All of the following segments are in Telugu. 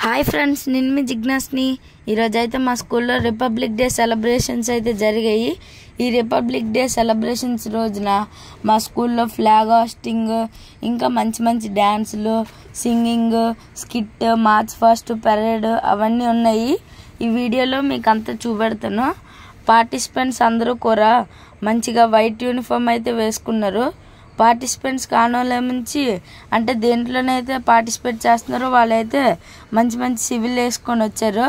హాయ్ ఫ్రెండ్స్, నేను మీ జిజ్ఞాస్ని. ఈరోజు అయితే మా స్కూల్లో రిపబ్లిక్ డే సెలబ్రేషన్స్ అయితే జరిగాయి. ఈ రిపబ్లిక్ డే సెలబ్రేషన్స్ రోజున మా స్కూల్లో ఫ్లాగ్ హాస్టింగ్, ఇంకా మంచి మంచి డ్యాన్సులు, singing, skit, March fast, parade అవన్నీ ఉన్నాయి. ఈ వీడియోలో మీకు అంతా చూపెడతాను. పార్టిసిపెంట్స్ అందరూ కూడా మంచిగా వైట్ యూనిఫామ్ అయితే వేసుకున్నారు. పార్టిసిపెంట్స్ కానోళ్ళేమించి అంటే దేంట్లోనైతే పార్టిసిపేట్ చేస్తున్నారో వాళ్ళైతే మంచి మంచి సివిల్ వేసుకొని వచ్చారు.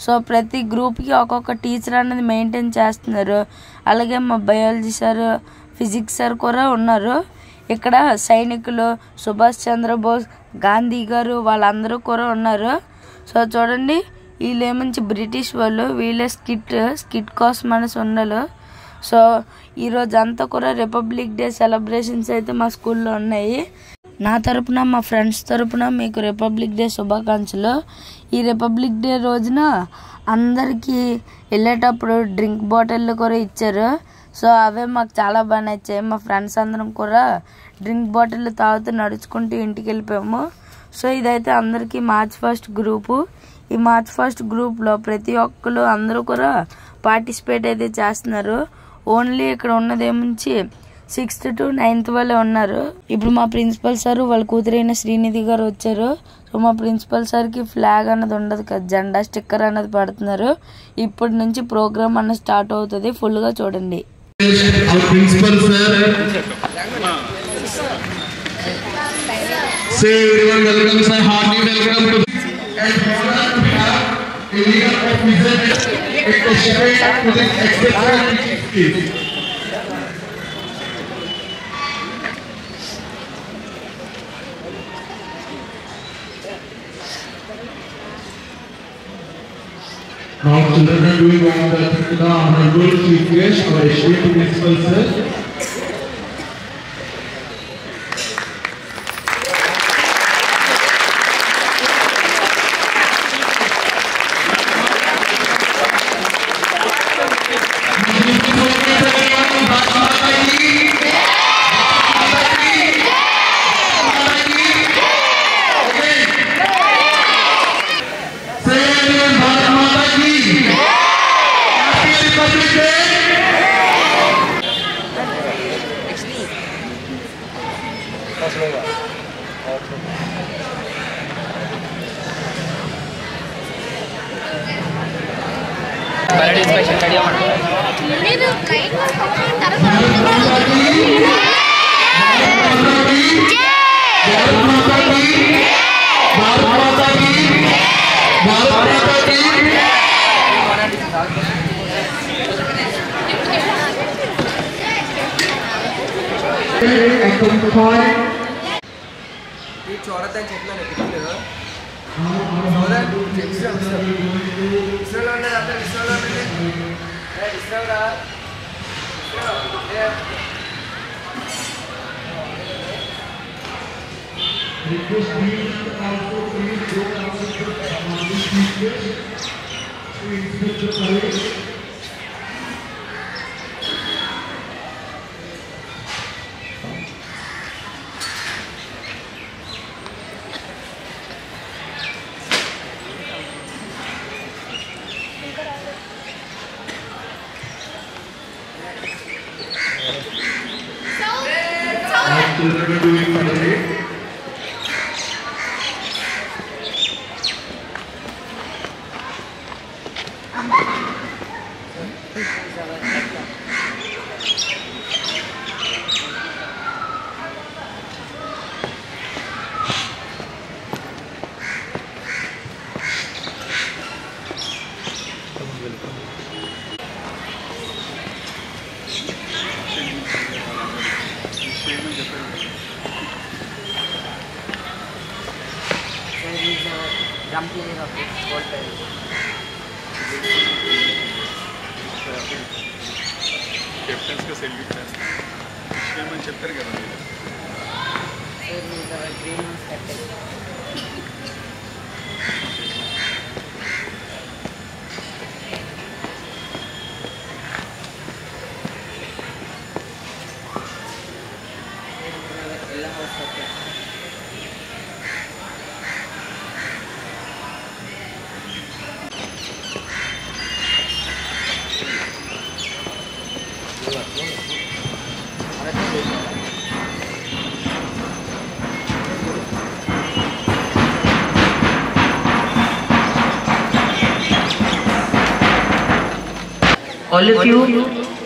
సో ప్రతి గ్రూప్కి ఒక్కొక్క టీచర్ అనేది మెయింటైన్ చేస్తున్నారు. అలాగే మా బయాలజీ సార్, ఫిజిక్స్ సార్ కూడా ఉన్నారు. ఇక్కడ సైనికులు, సుభాష్ చంద్రబోస్, గాంధీ గారు వాళ్ళందరూ కూడా ఉన్నారు. సో చూడండి, వీళ్ళేమించి బ్రిటిష్ వాళ్ళు, వీళ్ళే స్కిట్ కోసం అనేసి ఉన్నారు. సో ఈరోజు అంతా కూడా రిపబ్లిక్ డే సెలబ్రేషన్స్ అయితే మా స్కూల్లో ఉన్నాయి. నా తరపున, మా ఫ్రెండ్స్ తరపున మీకు రిపబ్లిక్ డే శుభాకాంక్షలు. ఈ రిపబ్లిక్ డే రోజున అందరికీ వెళ్ళేటప్పుడు డ్రింక్ బాటిళ్ళు కూడా ఇచ్చారు. సో అవే మాకు చాలా బాగా నచ్చాయి. మా ఫ్రెండ్స్ అందరం కూడా డ్రింక్ బాటిల్ తాగుతూ నడుచుకుంటూ ఇంటికి వెళ్ళిపోయాము. సో ఇదైతే అందరికీ మార్చ్ ఫస్ట్ గ్రూపు. ఈ మార్చ్ ఫస్ట్ గ్రూప్లో ప్రతి ఒక్కరు అందరూ కూడా పార్టిసిపేట్ అయితే చేస్తున్నారు. ఓన్లీ ఇక్కడ ఉన్నదేమించి 6th to 9th వాళ్ళే ఉన్నారు. ఇప్పుడు మా ప్రిన్సిపల్ సార్ వాళ్ళ కూతురైన శ్రీనిధి గారు వచ్చారు. సో మా ప్రిన్సిపల్ సార్కి ఫ్లాగ్ అన్నది ఉండదు కదా, జెండా స్టిక్కర్ అన్నది పెడుతున్నారు. ఇప్పటి నుంచి ప్రోగ్రామ్ అన్నది స్టార్ట్ అవుతుంది. ఫుల్గా చూడండి. Now children are doing on the honorable chief guest, our esteemed principal sir. చూడద్దని చెప్పినాను పిల్లలు Children are doing parade. Captains का सेल्फी చేస్తాను చెప్తారు కదా All of you,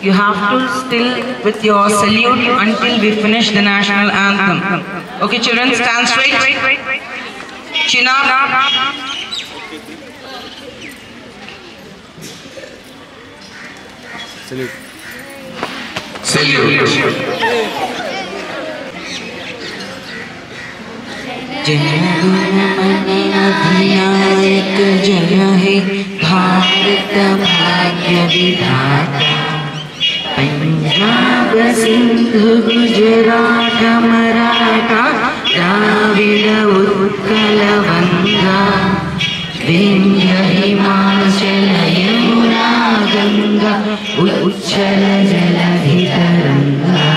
you have to still with your salute until we finish the national anthem. Okay, children, stand straight. Chin up. Salute. जय अधिनायक जय हे भारत भाग्य विधाता पंजाब सिंध गुजरात मराठा द्राविड़ उत्कल वंगा विंध्य हिमाचल यमुना गंगा उच्चल जलधि तरंगा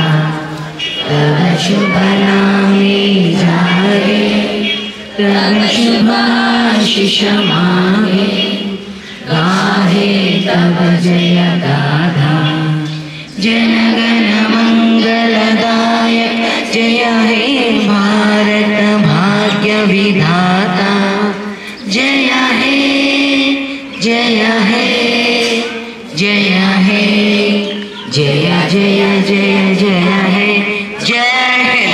तव शुभ नामे जागे तव शुभ आशीष मागे गाहे तव जय गाथा जनगण मंगलदायक जय हे भारत भाग्य विधाता जय हे जय हे जय हे जय जय जय जय हे जय हे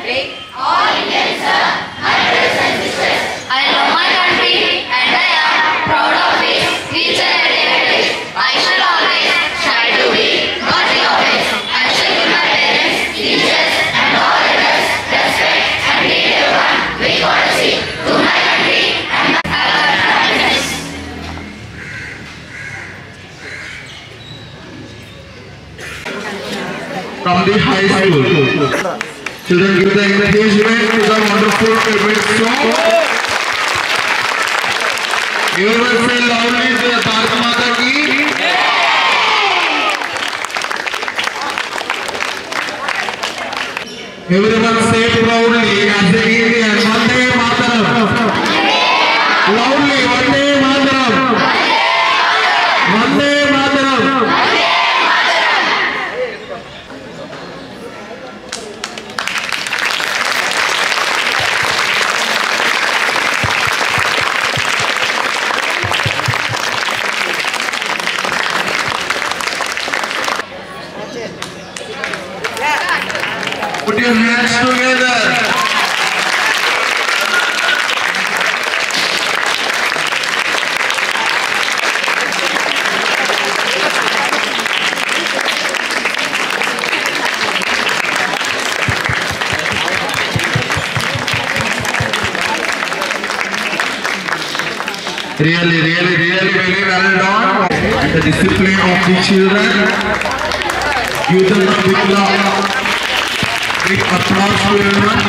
All Indians, my brothers and sisters. I love my country and I am proud of it. Each and every day, I shall always try to be worthy of it. I shall give my parents, teachers, and all others respect and lead everyone with courtesy to my country and our happiness. From the high school. Children, give the encouragement to the wonderful favorite song. Everyone say loudly to the Bharat Mata ki. Everyone say proudly as the Indian Vande Mataram. Loudly Vande Mataram. Vande Mataram. Put your hands together. Really very well done. And the discipline of the children. Give them a big love. Big applause to everyone.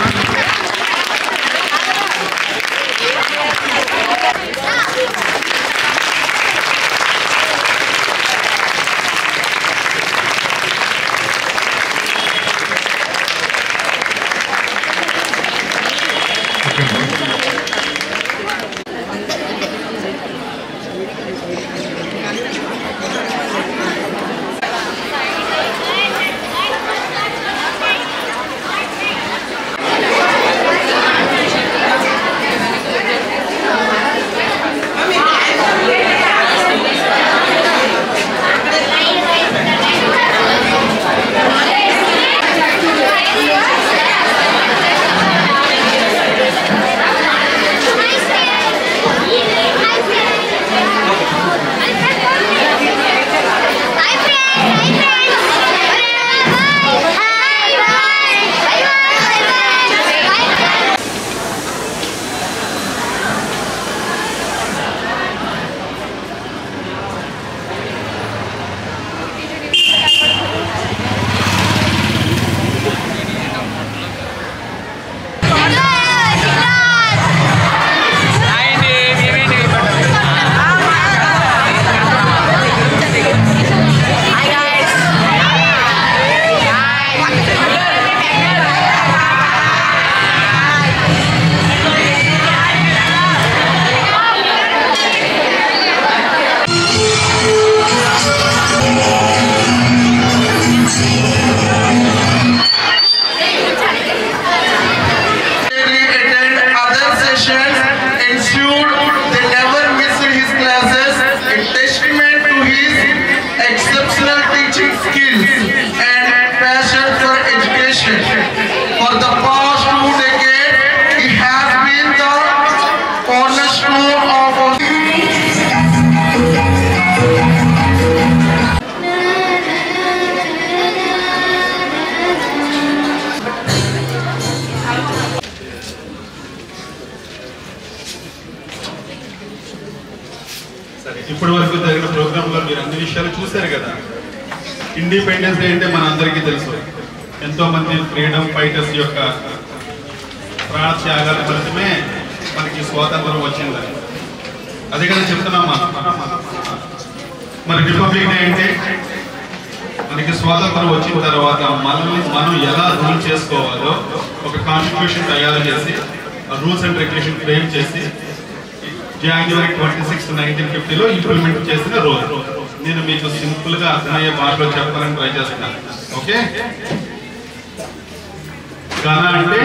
ఇప్పటి వరకు జరిగిన ప్రోగ్రాంలో మీరు అన్ని విషయాలు చూశారు కదా. ఇండిపెండెన్స్ డే అంటే మన అందరికీ తెలుసు, ఎంతో మంది ఫ్రీడమ్ ఫైటర్స్ యొక్క ప్రాణ త్యాగాల ఫలితమే మనకి స్వాతంత్రం వచ్చిందని. అదే కదా చెప్తున్నామా. మరి రిపబ్లిక్ డే అంటే మనకి స్వాతంత్రం వచ్చిన తర్వాత మనం ఎలా రూల్ చేసుకోవాలో ఒక కాన్స్టిట్యూషన్ తయారు చేసి రూల్స్ అండ్ రెగ్యులేషన్ ఫ్రేమ్ చేసి January 26, 1950లో ఇంప్లిమెంట్ చేసిన రోజు. నేను మీకు సింపుల్ గా అర్థమయ్యే భాషలో చెప్పాలని ట్రై చేస్తున్నాను. ఓకే, గణ అంటే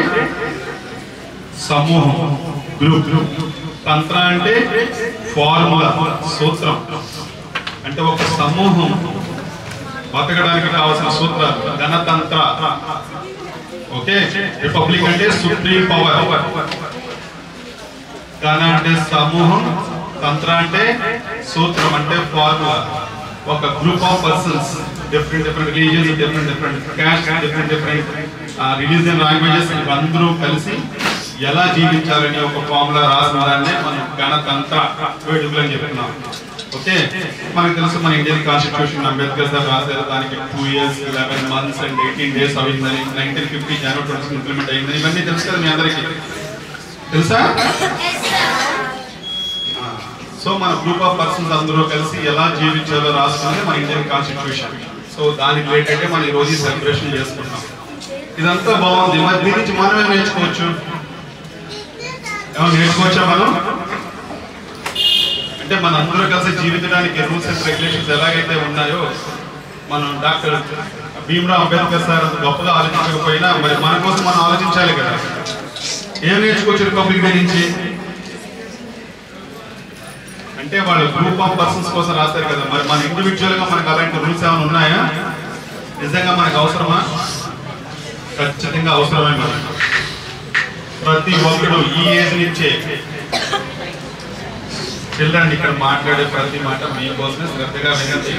సమూహం, గ్రూప్. తంత్ర అంటే ఫార్ములా, సూత్రం. అంటే ఒక సమూహం బతకడానికి కావాల్సిన సూత్రాలు. గణతంత్ర ఓకే, రిపబ్లిక్ అంటే సుప్రీం పవర్, గణ అంటే సమూహం, తంత్ర అంటే సూత్రం అంటే ఫార్ములా. ఒక group of persons, different religions, different caste, different religion, languages, అందరూ కలిసి ఎలా జీవించాలని ఒక ఫార్ములా రాసిన దాన్నే మనం గణతంత్ర వేడుకలు అని చెప్తున్నాం. ఓకే, మనకు తెలుసు మన ఇండియన్ కాన్స్టిట్యూషన్ అంబేద్కర్ సార్ రాశారు. దానికి 2 years 11 months and 18 days అయిందని, 1950 January 20 ఇంప్లిమెంట్ అయిందని, ఇవన్నీ తెలుసు కదా మీ అందరికీ, తెలుసా? సో మన గ్రూప్ ఆఫ్ పర్సన్స్ అందరూ కలిసి ఎలా జీవించాలో రాసుకున్నది మన ఇండియన్ కాన్స్టిట్యూషన్. సో దానికి రిలేటెడ్ మనం ఈ రోజు సెలబ్రేషన్ చేసుకుంటాం. ఇదంతా బాగుంది. మరి దీని నుంచి మనం ఏం నేర్చుకోవచ్చు? ఏమైనా నేర్చుకోవచ్చా మనం? అంటే మన అందరూ కలిసి జీవించడానికి రూల్స్ అండ్ రెగ్యులేషన్స్ ఎలాగైతే ఉన్నాయో, మనం డాక్టర్ భీమ్రావ్ అంబేద్కర్ సార్ గొప్పగా ఆలోచించకపోయినా మరి మన కోసం మనం ఆలోచించాలి కదా. ఏం నేర్చుకోవచ్చు రిపబ్లిక్ డే నుంచి? అంటే వాళ్ళు గ్రూప్ ఆఫ్ పర్సన్స్ కోసం రాస్తారు కదా, మరి మన ఇండివిజువల్ గా మనకు అలాంటి రూల్స్ ఏమైనా ఉన్నాయా? నిజంగా మనకు అవసరమా? ఖచ్చితంగా అవసరమే. మనకు ప్రతి ఒక్కరు ఈ ఏజ్ నుంచే పిల్లలండి ఇక్కడ మాట్లాడే ప్రతి మాట మీకోసమే, శ్రద్ధగా వినండి.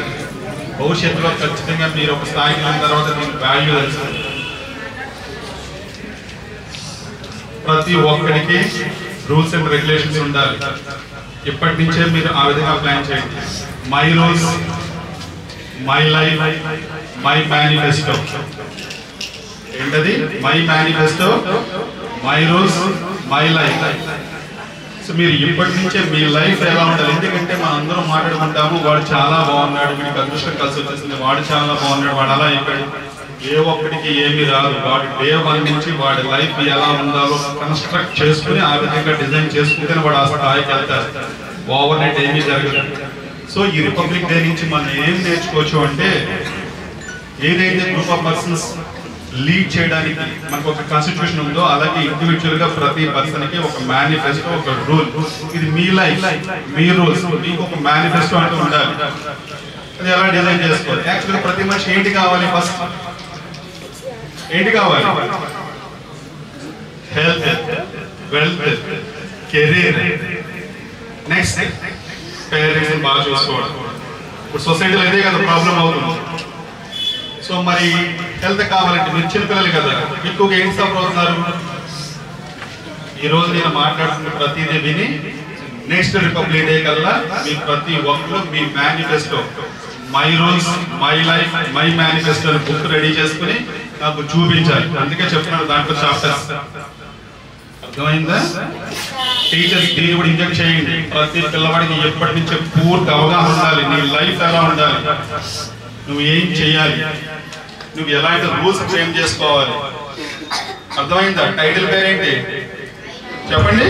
భవిష్యత్తులో ఖచ్చితంగా మీరు ఒక స్థాయికి వెళ్ళిన తర్వాత మీకు వాల్యూ తెలుస్తుంది. ప్రతి ఒక్కరికి రూల్స్ అండ్ రెగ్యులేషన్స్ ఉండాలి. ఇప్పటి నుంచే మీరు ఆ విధంగా ప్లాన్ చేయండి. My rules, my life, my manifesto. ఏంటది? My manifesto, my rules, my life. So మీరు ఇప్పటి నుంచే మీ లైఫ్ ఎలా ఉండాలి. ఎందుకంటే మనం అందరం మాట్లాడుకుంటాము, వాడు చాలా బాగున్నాడు, వీడికి అదృష్టం కలిసి వచ్చేసింది, వాడు చాలా బాగున్నాడు, వాడు అలా అయిపోయాడు. ఏ ఒక్కడికి ఏమి రాదు. వాడు డే 1 నుంచి వాడి లైఫ్ ఎలా ఉండాలో కన్స్ట్రక్ట్ చేసుకుని ఆ విధంగా డిజైన్ చేసుకుంటేనే వాడు ఆ స్థాయికి వెళ్తారు. ఓవర్ నైట్ ఏమీ జరగదు. సో ఈ రిపబ్లిక్ డే నుంచి మనం ఏం నేర్చుకోవచ్చు అంటే, ఏదైతే గ్రూప్ ఆఫ్ పర్సన్స్ లీడ్ చేయడానికి మనకు ఒక కాన్స్టిట్యూషన్ ఉందో, అలాగే ఇండివిజువల్ గా ప్రతి పర్సన్ కి ఒక మేనిఫెస్టో, ఒక రూల్. ఇది మీ లైఫ్, మీ రూల్స్, మీకు ఒక మేనిఫెస్టో అంటూ ఉండాలి. అది ఎలా డిజైన్ చేసుకోవాలి? యాక్చువల్గా ప్రతి మనిషి ఏంటి కావాలి? ఫస్ట్ ఏంటి కావాలి? Health, wealth, career, next parents బాగా చూసుకోవడం. ఇప్పుడు సొసైటీలో ఇదే కదా ప్రాబ్లం అవుతుంది. సో మరి హెల్త్ కావాలంటే మీరు చిన్నపిల్లలు కదా, ఎక్కువగా ఏం సఫర్ అవుతున్నారు? ఈరోజు నేను మాట్లాడుతున్న ప్రతిదీ విని నెక్స్ట్ రిపబ్లిక్ డే కల్లా మీ ప్రతి ఒక్కరు మీ manifesto, my rules, my life, my manifesto book ready చేసుకుని నాకు చూపించాలి. అందుకే చెప్తున్నాను దాంట్లో చాప్టర్స్. అర్థమైందా? టీచర్స్ దీన్ని కూడా ఇంజెక్ట్ చేయండి. ప్రతి పిల్లవాడికి ఎప్పటి నుంచే పూర్తి అవగాహన ఉండాలి. నీ లైఫ్ ఎలా ఉండాలి, నువ్వు ఏం చేయాలి, నువ్వు ఎలాంటి రూల్స్ ఫ్రేమ్ చేసుకోవాలి. అర్థమైందా? టైటిల్ పేరేంటి చెప్పండి?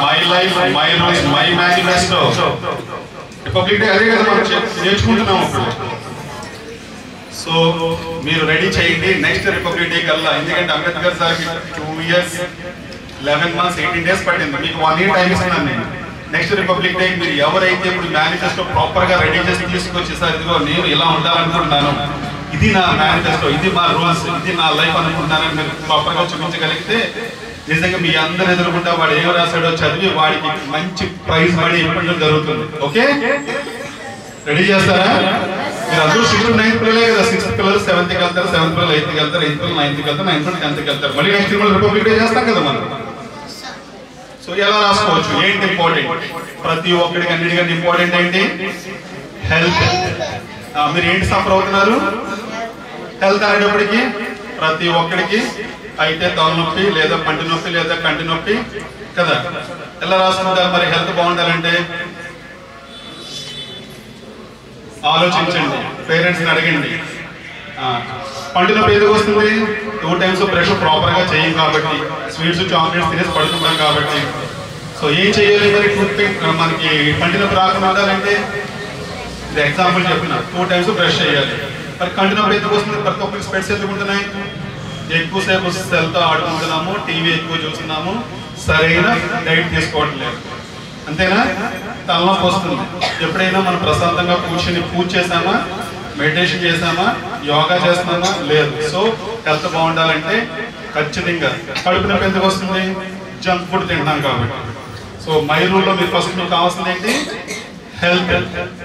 My life, my rules, my manifesto. Republic day అదే కదా మనం నేర్చుకుంటున్నాం ఇప్పుడు. సో మీరు రెడీ చేయండి నెక్స్ట్ రిపబ్లిక్ డే కల్లా. ఎందుకంటే అంబేద్కర్ సార్కి 2 years 11 months 18 days పట్టింది. మీకు 1 year టైం ఇస్తున్నాను నేను. నెక్స్ట్ రిపబ్లిక్ డే మీరు ఎవరైతే ఇప్పుడు మేనిఫెస్టో ప్రాపర్ గా రెడీ చేసి తీసుకొచ్చేసారు, ఇదిగో నేను ఇలా ఉండాలనుకుంటున్నాను, ఇది నా మేనిఫెస్టో, ఇది మా రూల్స్, ఇది నా లైఫ్ అనుకుంటున్నానని మీరు ప్రాపర్ గా చూపించగలిగితే నిజంగా మీ అందరు ఎదుర్కొంటా వాడు ఏం రాశాడో చదివి వాడికి మంచి ప్రైజ్ పడి ఇవ్వడం జరుగుతుంది. ఓకే, రెడీ చేస్తారా? మీరు అందరూ 6th 9th పిల్లలే కదా. 6th పిల్లలు 7th కి వెళ్తారు, 7th పిల్లలు 8th కి వెళ్తారు, 8th పిల్లలు 9th కి వెళ్తారు, 9th పిల్లలు 10th కి వెళ్తారు. మళ్ళీ నెక్స్ట్ పిల్లలు రిపబ్లిక్ డే చేస్తాం కదా మనం. సో ఎలా రాసుకోవచ్చు? ఏంటి ఇంపార్టెంట్? ప్రతి ఒక్కడికి అన్నిటికంటే ఇంపార్టెంట్ ఏంటి? హెల్త్. మీరు ఏంటి సఫర్ అవుతున్నారు? హెల్త్ అనేటప్పటికి ప్రతి ఒక్కడికి అయితే తలనొప్పి, లేదా పంటి నొప్పి, లేదా కంటి నొప్పి కదా. ఎలా రాసుకుంటారు? మరి హెల్త్ బాగుండాలంటే ఆలోచించండి, పేరెంట్స్ని అడగండి. పంటి నొప్పి ఎందుకు వస్తుంది? 2 times బ్రష్ ప్రాపర్ గా చేయం కాబట్టి, స్వీట్స్ చాక్లెట్స్ తినేసి పడుతుంటాం కాబట్టి. సో ఏం చేయాలి మరి టూత్ పేస్ట్ మనకి పంటి నొప్పి రాకుండా ఉండాలంటే? ఇది ఎగ్జాంపుల్ చెప్పిన 2 times బ్రష్ చేయాలి. మరి కంటి నొప్పి ఎందుకు వస్తుంది? ప్రతి ఒక్కరికి స్పెట్స్ ఎందుకు ఉంటున్నాయి? ఎక్కువసేపు సెల్తో ఆడుకుంటున్నాము, టీవీ ఎక్కువ చూస్తున్నాము, సరైన డైట్ తీసుకోవడం లేదు, అంతేనా? తలనొప్పి వస్తుంది. ఎప్పుడైనా మనం ప్రశాంతంగా కూర్చొని పూజ చేసామా, మెడిటేషన్ చేసామా, యోగా చేస్తున్నానా? లేదు. సో హెల్త్ బాగుండాలంటే ఖచ్చితంగా కడుపు నొప్పి ఎందుకు వస్తుంది? జంక్ ఫుడ్ తింటున్నాం కాబట్టి. సో మై రూల్లో మీరు ఫస్ట్ మీకు కావాల్సింది ఏంటి?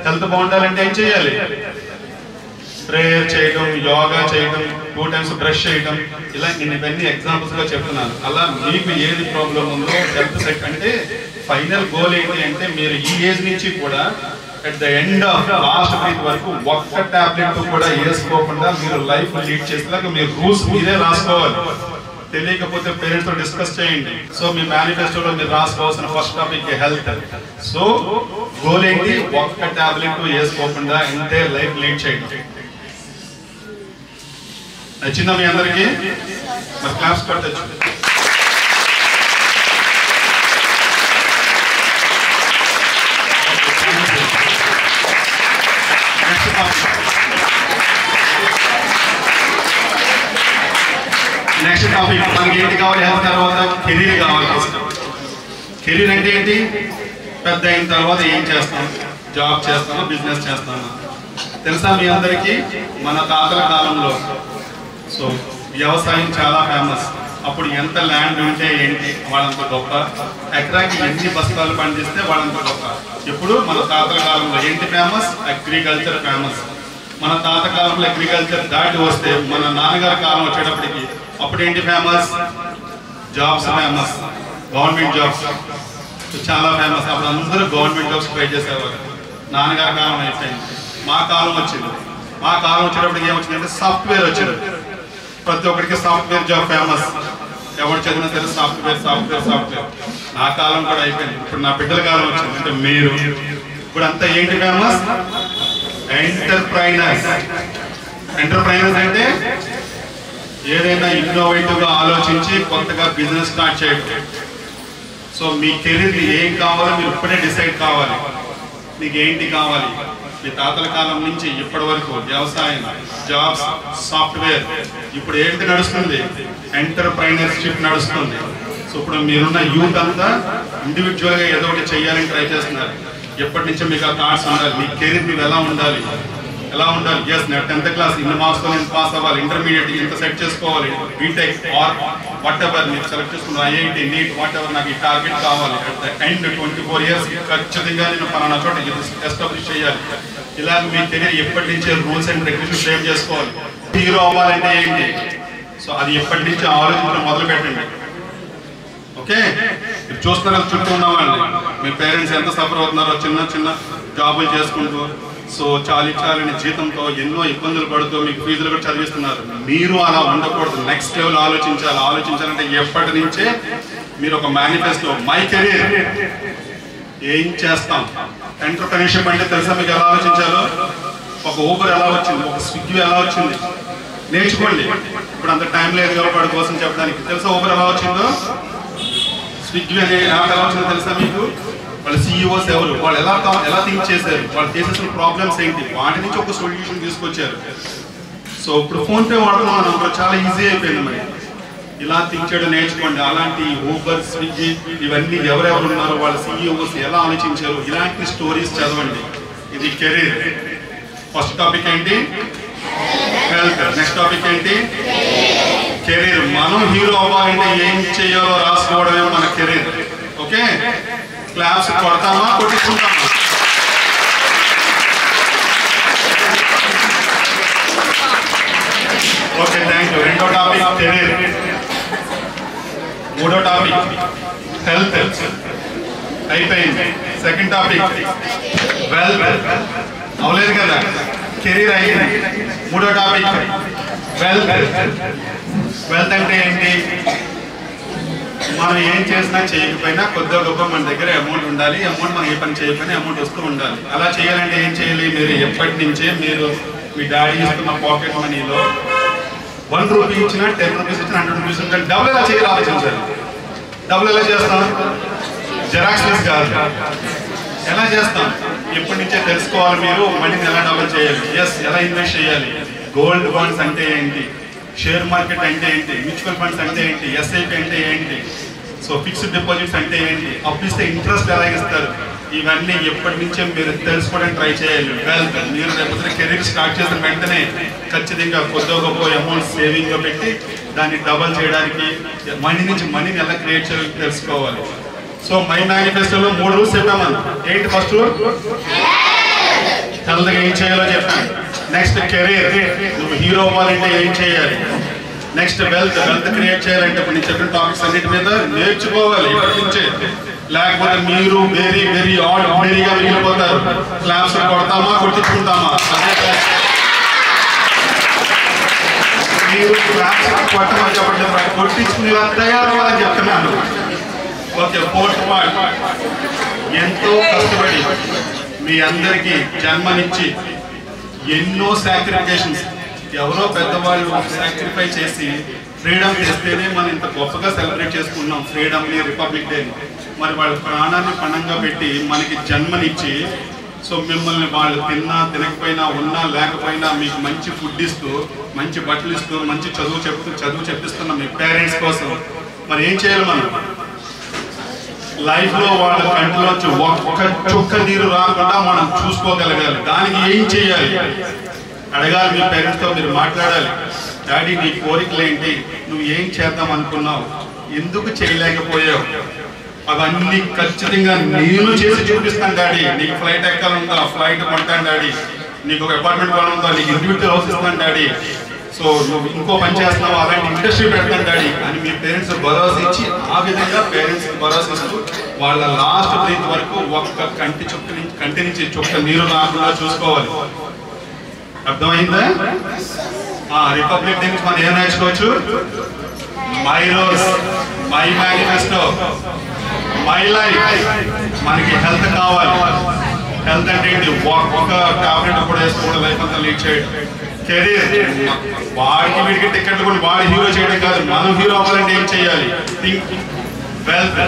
హెల్త్ బాగుండాలంటే ఏం చేయాలి? ప్రేయర్ చేయడం, యోగా చేయడం, 2 times బ్రష్ చేయడం, ఇలా ఇవన్నీ ఎగ్జాంపుల్స్ గా చెప్తున్నాను. అలా మీకు ఏది ప్రాబ్లం ఉందో హెల్త్ సెట్ అంటే ఫైనల్ గోల్ ఏంటి అంటే మీరు ఈ ఏజ్ నుంచి కూడా at the end of last breath వరకు ఒక్క టాబ్లెట్ కూడా వేసుకోకుండా మీరు లైఫ్ లీడ్ చేసేలాగా మీరు రూల్స్ మీరే రాసుకోవాలి. తెలియకపోతే పేరెంట్స్ తో డిస్కస్ చేయండి. సో మీ మేనిఫెస్టోలో మీరు రాసుకోవాల్సిన first topic health. So goal ఏంటి? ఒక్క టాబ్లెట్ వేసుకోకుండా ఇంతే లైఫ్ లీడ్ చేయండి. నచ్చిందా మీ అందరికీ? మరి క్లాప్స్ కొట్టచ్చు. నెక్స్ట్ టాపిక్ మనకి ఏంటి కావాలి? హెల్త్ తర్వాత కెరీర్ కావాలి. కెరీర్ అంటే ఏంటి? పెద్ద అయిన తర్వాత ఏం చేస్తాం? జాబ్ చేస్తామా, బిజినెస్ చేస్తామా? తెలుసా మీ అందరికీ? మన తాతల కాలంలో సో వ్యవసాయం చాలా ఫేమస్. అప్పుడు ఎంత ల్యాండ్ ఉంటే ఏంటి వాళ్ళంత గొప్ప, ఎకరాకి ఎన్ని బస్తాలు పండిస్తే వాళ్ళంత గొప్ప. ఇప్పుడు మన తాతల కాలంలో ఏంటి ఫేమస్? Agriculture famous. మన తాత కాలంలో అగ్రికల్చర్ దాటి వస్తే మన నాన్నగారి కాలం వచ్చేటప్పటికి అప్పుడు ఏంటి famous? Jobs famous, government jobs చాలా ఫేమస్. అప్పుడు అందరూ గవర్నమెంట్ జాబ్స్ ట్రై చేసేవారు. నాన్నగారి కాలం అయిపోయింది, మా కాలం వచ్చింది. మా కాలం వచ్చేటప్పటికి ఏమొచ్చిందంటే సాఫ్ట్వేర్ వచ్చింది. ప్రతి ఒక్కరికి సాఫ్ట్వేర్ జాబ్ ఫేమస్. ఎవరు చదివినా సరే సాఫ్ట్వేర్ సాఫ్ట్వేర్ సాఫ్ట్వేర్. నా కాలం కూడా అయిపోయింది. ఇప్పుడు నా బిడ్డల కాలం వచ్చింది. అంటే మీరు ఇప్పుడు అంతా ఏంటి ఫేమస్? ఎంటర్ప్రైనర్స్. ఎంటర్ప్రైనర్స్ అంటే ఏదైనా ఇన్నోవేటివ్ గా ఆలోచించి కొత్తగా బిజినెస్ స్టార్ట్ చేయడం. సో మీ కెరీర్ ఏం కావాలో మీరు ఇప్పుడే డిసైడ్ కావాలి. మీకు ఏంటి కావాలి? మీ తాతల కాలం నుంచి ఇప్పటి వరకు వ్యవసాయం, జాబ్స్, సాఫ్ట్వేర్. ఇప్పుడు ఏంటి నడుస్తుంది? ఎంటర్ప్రైనర్షిప్ నడుస్తుంది. సో ఇప్పుడు మీరున్న యూత్ అంతా ఇండివిజువల్ గా ఏదో ఒకటి చేయాలని ట్రై చేస్తున్నారు. ఎప్పటి నుంచో మీకు ఆ థాట్స్ ఉండాలి. మీ కెరీర్ మీరు ఎలా ఉండాలి? ఎస్ నేను 10th క్లాస్ ఇన్ని మార్క్స్తో నేను పాస్ అవ్వాలి, ఇంటర్మీడియట్ ఇంత సెట్ చేసుకోవాలి, బీటెక్ ఆర్ వాట్ ఎవర్ మీరు సెలెక్ట్ చేసుకున్న ఐఐటి, నీట్, వాట్ ఎవర్ నాకు ఈ టార్గెట్ కావాలి. అట్ ద ఎండ్ 24 years ఖచ్చితంగా నేను పలానా చోట ఎస్టాబ్లిష్ చేయాలి. ఇలా మీ కెరీర్ ఎప్పటి నుంచే రూల్స్ అండ్ రెగ్యులేషన్ షేర్ చేసుకోవాలి. హీరో అవ్వాలంటే ఏంటి? సో అది ఎప్పటి నుంచి ఆలోచించడం మొదలు పెట్టండి. ఓకే, మీరు చూస్తున్నారు చుట్టూ ఉన్నవాళ్ళు, మీ పేరెంట్స్ ఎంత సఫర్ అవుతున్నారో చిన్న చిన్న జాబులు చేసుకుంటూ. సో చాలని జీతంతో ఎన్నో ఇబ్బందులు పడుతూ మీకు ఫీజులు కూడా చదివిస్తున్నారు. మీరు అలా ఉండకూడదు. నెక్స్ట్ లెవెల్ ఆలోచించాలి. ఆలోచించాలంటే ఎప్పటి నుంచే మీరు ఒక మేనిఫెస్టో, మై కెరీర్ ఏం చేస్తాం. ఎంటర్ప్రెన్యూర్షిప్ అంటే తెలుసా మీకు ఎలా ఆలోచించాలో? ఒక ఊబర్ ఎలా వచ్చింది, ఒక స్విగ్గీ ఎలా వచ్చింది నేర్చుకోండి. ఇప్పుడు అంత టైం లేదు కాబట్టి వాడి కోసం చెప్పడానికి. తెలుసా ఊబర్ ఎలా వచ్చిందో? స్విగ్గీ అనే యాప్ ఎలా వచ్చిందో తెలుసా మీకు? వాళ్ళ సిఇఓస్ ఎవరు, వాళ్ళు ఎలా థింక్ చేశారు, వాళ్ళు చేసేసిన ప్రాబ్లమ్స్ ఏంటి, వాటి నుంచి ఒక సొల్యూషన్ తీసుకొచ్చారు. సో ఇప్పుడు ఫోన్పే వాడుతున్నాం, చాలా ఈజీ అయిపోయింది. మరి ఇలా థింక్ చేయడం నేర్చుకోండి. అలాంటి ఊబర్, స్విగ్గీ ఇవన్నీ ఎవరెవరు ఉన్నారో వాళ్ళ సిఇఓస్ ఎలా ఆలోచించారు, ఇలాంటి స్టోరీస్ చదవండి. ఇది కెరీర్. ఫస్ట్ టాపిక్ ఏంటి? హెల్త్. నెక్స్ట్ టాపిక్ ఏంటి? కెరీర్. మనం హీరో అవ్వాలంటే ఏం చేయాలో రాసుకోవడమే మన కెరీర్. ఓకే, క్లాస్ కొడతామా, కొట్టించుకుంటామా? Okay, thank you. రెండో టాపిక్ కెరీర్. మూడో టాపిక్ హెల్త్ అయిపోయింది. Second topic wealth. అవలేదు కదా, కెరీర్ అయ్యింది. మూడో టాపిక్ వెల్త్. వెల్త్ అంటే ఏంటి? మనం ఏం చేసినా చేయకపోయినా కొద్దిగా గొప్ప మన దగ్గర అమౌంట్ ఉండాలి. అమౌంట్ మనం ఏ పని చేయకపోయినా అమౌంట్ వస్తూ ఉండాలి. అలా చేయాలంటే ఏం చేయాలి? మీరు ఎప్పటి నుంచే మీరు మీ డాడీ ఇస్తున్న పాకెట్ మనీలో 1 రూపీ ఇచ్చినా, 10 రూపీస్ ఇచ్చినా, 100 రూపీస్ ఇచ్చినా డబ్బులు ఎలా చేయాలి ఆలోచించాలి. డబ్బులు ఎలా చేస్తాం? జెరాక్స్ తీసి కాదు, ఎలా చేస్తాం? ఎప్పటి నుంచే తెలుసుకోవాలి. మీరు మనీని ఎలా డబుల్ చేయాలి, ఎలా ఇన్వెస్ట్ చేయాలి, గోల్డ్ బాండ్స్ అంటే ఏంటి, షేర్ మార్కెట్ అంటే ఏంటి, మ్యూచువల్ ఫండ్స్ అంటే ఏంటి, ఎస్ఐపి అంటే ఏంటి, సో ఫిక్స్డ్ డిపాజిట్స్ అంటే ఏంటి, అప్పు ఇస్తే ఇంట్రెస్ట్ ఎలా ఇస్తారు, ఇవన్నీ ఎప్పటి నుంచే మీరు తెలుసుకోవడానికి ట్రై చేయాలి. వెల్త్ మీరు లేకపోతే కెరీర్ స్టార్ట్ చేసిన వెంటనే ఖచ్చితంగా కొద్దిగా గొప్ప అమౌంట్ సేవింగ్లో పెట్టి దాన్ని డబల్ చేయడానికి మనీ నుంచి మనీని ఎలా క్రియేట్ చేయాలో తెలుసుకోవాలి. సో మై మేనిఫెస్టోలో 3 రూల్స్ చెప్పామని. ఏంటి ఫస్ట్ రూల్? హెల్త్గా ఏం చేయాలో చెప్పాను. నెక్స్ట్ కెరీర్, నువ్వు హీరో అవ్వాలంటే ఏం చేయాలి. నెక్స్ట్ వెల్త్ క్రియేట్ చేయాలంటే ఇప్పుడు నేను చెప్పిన టాపిక్స్ అన్నిటి మీద నేర్చుకోవాలి ఇప్పటి నుంచే. లేకపోతే మీరు వెరీ వెరీ ఆర్డినరీగా మిగిలిపోతారు. క్లాప్స్ కొడతామా కొట్టించుకుంటామా? మీరు క్లాప్స్ కొట్టమని చెప్పండి, కొట్టించుకుని తయారవ్వాలని చెప్తున్నాను. ఓకే, 4th పార్ట్, ఎంతో కష్టపడి మీ అందరికీ జన్మనిచ్చి ఎన్నో సాక్రిఫికేషన్స్, ఎవరో పెద్దవాళ్ళు సాక్రిఫై చేసి ఫ్రీడమ్ చేస్తేనే మనం ఇంత గొప్పగా సెలబ్రేట్ చేసుకున్నాం ఫ్రీడమ్ని, రిపబ్లిక్ డేని. మరి వాళ్ళ ప్రాణాన్ని పణంగా పెట్టి మనకి జన్మనిచ్చి, సో మిమ్మల్ని వాళ్ళు తిన్నా తినకపోయినా ఉన్నా లేకపోయినా మీకు మంచి ఫుడ్ ఇస్తూ, మంచి బట్టలు ఇస్తూ, మంచి చదువు చెప్పిస్తున్న మీ పేరెంట్స్ కోసం మరి ఏం చేయాలి? మనం లైఫ్లో వాళ్ళ కంటిలోంచి ఒక్క చుక్క నీరు రాకుండా మనం చూసుకోగలగాలి. దానికి ఏం చేయాలి? అడగాలి మీ పేరెంట్స్తో, మీరు మాట్లాడాలి. డాడీ నీ కోరికలు ఏంటి? నువ్వు ఏం చేద్దాం అనుకున్నావు? ఎందుకు చేయలేకపోయావు? అవన్నీ ఖచ్చితంగా నేను చేసి చూపిస్తాను డాడీ. నీకు ఫ్లైట్ ఎక్కాలందా? ఫ్లైట్ కొంటాను డాడీ. నీకు ఒక అపార్ట్మెంట్ కొనుందా? నీకు ఇండివిజువల్ హౌస్ ఇస్తాను డాడీ. సో నువ్వు ఇంకో పని చేస్తున్నావు, అలాంటి ఇండస్ట్రీ పెడతాను డాడీ అని మీ పేరెంట్స్ భరోసా ఇచ్చి, ఆ విధంగా పేరెంట్స్ భరోసా ఇస్తూ వాళ్ళ లాస్ట్ బ్రీత్ వరకు ఒక్క కంటి నుంచి చుక్క నీరు రాకుండా చూసుకోవాలి. అర్థమైందా? రిపబ్లిక్ డే నుంచి మనం ఏం నేర్చుకోవచ్చు? My roles, my manifesto, my life. మనకి హెల్త్ కావాలి. హెల్త్ అంటే ఏంటి? ఒక్క టాబ్లెట్ కూడా వేసుకుంటే లైఫ్ అంతా లీడ్ చేయడం. కెరీర్, వాడికి వీడికి టికెట్లు కూడా వాడి హీరో చేయడం కాదు, మనం హీరో అవ్వాలంటే ఏం చేయాలి? థింక్. వెల్త్,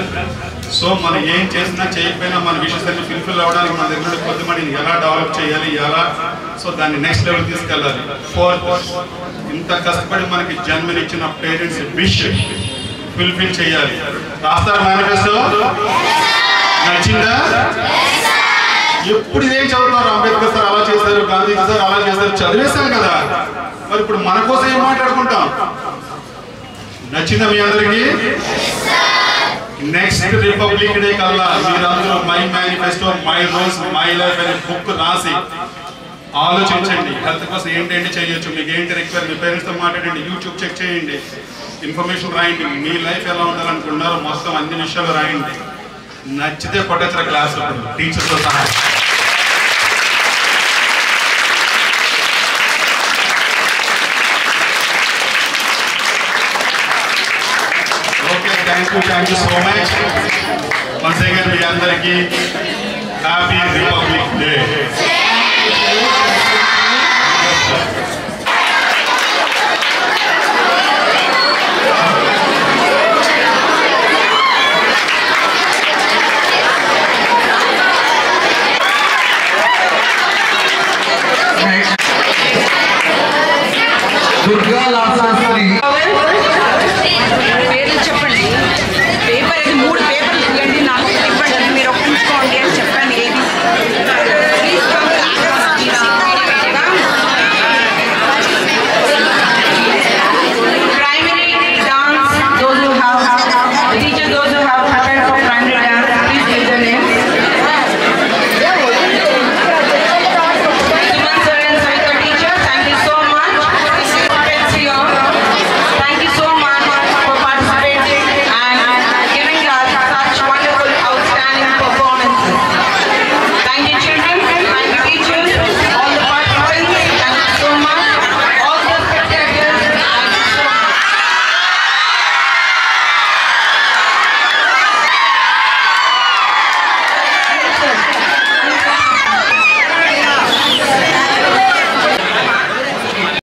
సో మనం ఏం చేసినా చేయకపోయినా మన విషయస్ అన్ని ఫుల్ఫిల్ అవ్వడానికి మన దగ్గర కొద్ది మనీని ఎలా డెవలప్ చేయాలి, ఎలా సో దాన్ని నెక్స్ట్ లెవెల్ తీసుకెళ్ళాలి. 4th, ఇంత కష్టపడి మనకి జన్మనిచ్చిన పేరెంట్స్ విష్ ఫుల్ఫిల్ చేయాలి. రాస్తారు మేనిఫెస్టో? నచ్చిందా? ఎప్పుడు ఇదేం చదువుతున్నారు? అంబేద్కర్ సార్ అలా చేశారు, గాంధీజీ సార్ అలా చేశారు, చదివేశాం కదా. మరి ఇప్పుడు మన కోసం ఏం మాట్లాడుకుంటాం? నచ్చిందా మీ అందరికీ? నెక్స్ట్ రిపబ్లిక్ డే కల్లా మీరందరూ my manifesto, my roles, my life అనే బుక్ రాసి ఆలోచించండి. హెల్త్ కోసం ఏంటంటే చేయొచ్చు, మీకు ఏంటి రిక్వైర్, మీ పేరెంట్స్తో మాట్లాడండి, యూట్యూబ్ చెక్ చేయండి, ఇన్ఫర్మేషన్ రాయండి, మీ లైఫ్ ఎలా ఉండాలనుకున్నారో మొత్తం అన్ని విషయాలు రాయండి. నచ్చితే కొట్టచ్చిన క్లాస్ టీచర్స్తో సహా. Okay, thank you so much. Once again మీ అందరికీ హ్యాపీ రిపబ్లిక్ డే. పేర్లు చెప్పండి.